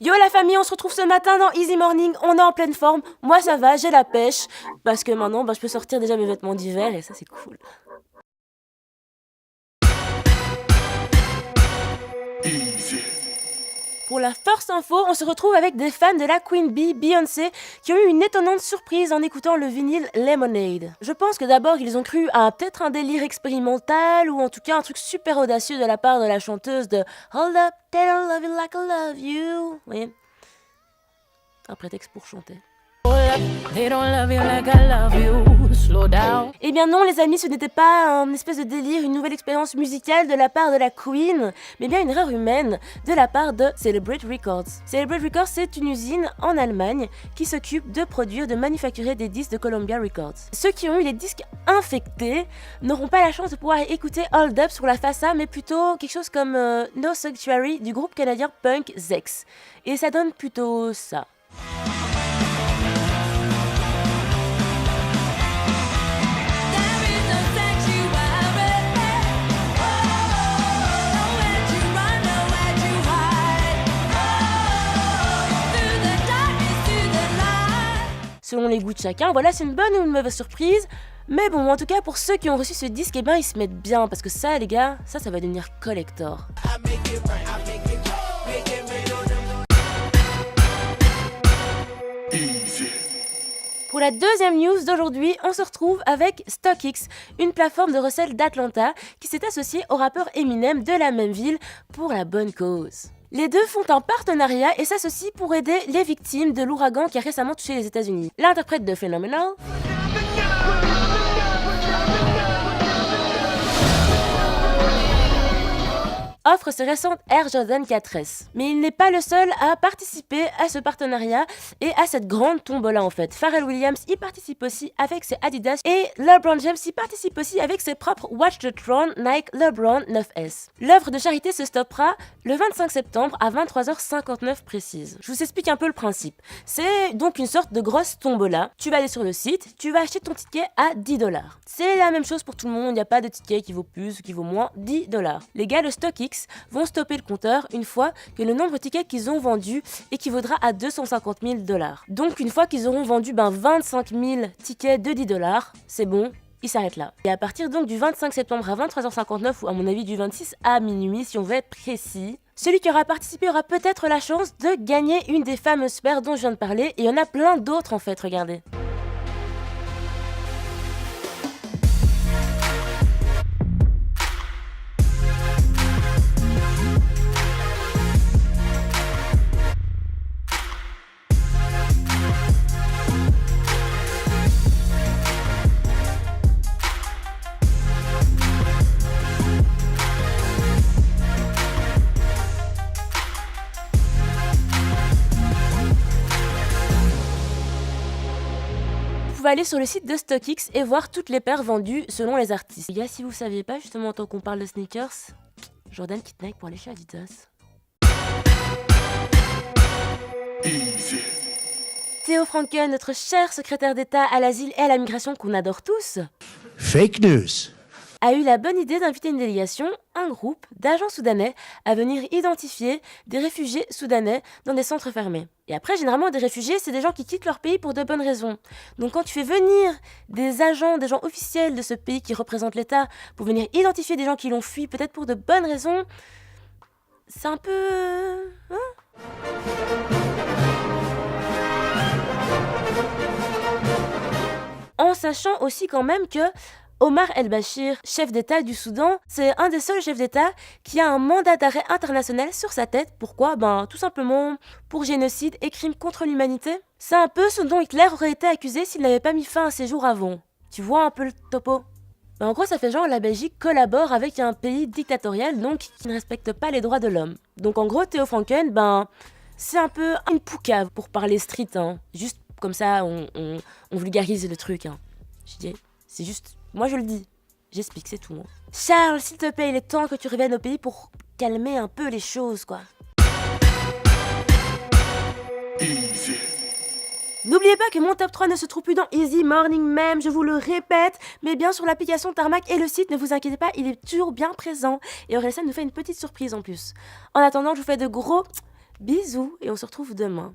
Yo la famille, on se retrouve ce matin dans Easy Morning, on est en pleine forme, moi ça va, j'ai la pêche, parce que maintenant je peux sortir déjà mes vêtements d'hiver et ça c'est cool. Pour la first info, on se retrouve avec des fans de la Queen Bee, Beyoncé, qui ont eu une étonnante surprise en écoutant le vinyle Lemonade. Je pense que d'abord ils ont cru à peut-être un délire expérimental ou en tout cas un truc super audacieux de la part de la chanteuse de Hold Up, They Don't Love You Like I Love You. Oui, un prétexte pour chanter. They don't love you like I love you. Slow down. Eh bien non les amis, ce n'était pas un espèce de délire, une nouvelle expérience musicale de la part de la Queen, mais bien une erreur humaine de la part de Celebrate Records. Celebrate Records, c'est une usine en Allemagne qui s'occupe de produire, de manufacturer des disques de Columbia Records. Ceux qui ont eu les disques infectés n'auront pas la chance de pouvoir écouter Hold Up sur la face A, mais plutôt quelque chose comme No Sanctuary du groupe canadien punk Zex. Et ça donne plutôt ça. Selon les goûts de chacun, voilà, c'est une bonne ou une mauvaise surprise. Mais bon, en tout cas, pour ceux qui ont reçu ce disque, eh ben, ils se mettent bien. Parce que ça, les gars, ça va devenir collector. Pour la deuxième news d'aujourd'hui, on se retrouve avec StockX, une plateforme de resell d'Atlanta qui s'est associée au rappeur Eminem de la même ville pour la bonne cause. Les deux font un partenariat et s'associent pour aider les victimes de l'ouragan qui a récemment touché les États-Unis. L'interprète de Phenomenal offre ses récentes Air Jordan 4S. Mais il n'est pas le seul à participer à ce partenariat et à cette grande tombola en fait. Pharrell Williams y participe aussi avec ses Adidas et LeBron James y participe aussi avec ses propres Watch the Throne Nike LeBron 9S. L'œuvre de charité se stoppera le 25 septembre à 23h59 précise. Je vous explique un peu le principe. C'est donc une sorte de grosse tombola. Tu vas aller sur le site, tu vas acheter ton ticket à 10$. C'est la même chose pour tout le monde, il n'y a pas de ticket qui vaut plus ou qui vaut moins 10$. Les gars de StockX vont stopper le compteur une fois que le nombre de tickets qu'ils ont vendus équivaudra à 250 000$. Donc une fois qu'ils auront vendu 25 000 tickets de 10$, c'est bon, ils s'arrêtent là. Et à partir donc du 25 septembre à 23h59 ou à mon avis du 26 à minuit si on veut être précis, celui qui aura participé aura peut-être la chance de gagner une des fameuses paires dont je viens de parler et il y en a plein d'autres en fait, regardez. Vous pouvez aller sur le site de StockX et voir toutes les paires vendues selon les artistes. Les gars, si vous saviez pas, justement, tant qu'on parle de sneakers, Jordan quitte Nike pour aller chez Adidas. Theo Franken, notre cher secrétaire d'État à l'asile et à la migration qu'on adore tous, Fake news. a eu la bonne idée d'inviter une délégation, un groupe d'agents soudanais à venir identifier des réfugiés soudanais dans des centres fermés. Et après, généralement, des réfugiés, c'est des gens qui quittent leur pays pour de bonnes raisons. Donc quand tu fais venir des agents, des gens officiels de ce pays qui représentent l'État pour venir identifier des gens qui l'ont fui, peut-être pour de bonnes raisons, c'est un peu... En sachant aussi quand même que Omar el-Bashir, chef d'État du Soudan, c'est un des seuls chefs d'État qui a un mandat d'arrêt international sur sa tête. Pourquoi ? Tout simplement pour génocide et crimes contre l'humanité. C'est un peu ce dont Hitler aurait été accusé s'il n'avait pas mis fin à ses jours avant. Tu vois un peu le topo ? En gros, ça fait genre la Belgique collabore avec un pays dictatorial, donc qui ne respecte pas les droits de l'homme. Donc en gros, Theo Franken, c'est un peu une poucave pour parler street, hein. Juste comme ça, on vulgarise le truc, hein. Je dis, c'est juste... Moi je le dis, j'explique, c'est tout. Hein. Charles, s'il te plaît, il est temps que tu reviennes au pays pour calmer un peu les choses, quoi. Easy. N'oubliez pas que mon top 3 ne se trouve plus dans Easy Morning même, je vous le répète, mais bien sur l'application Tarmac et le site, ne vous inquiétez pas, il est toujours bien présent. Et Orelsan nous fait une petite surprise en plus. En attendant, je vous fais de gros Bisous et on se retrouve demain.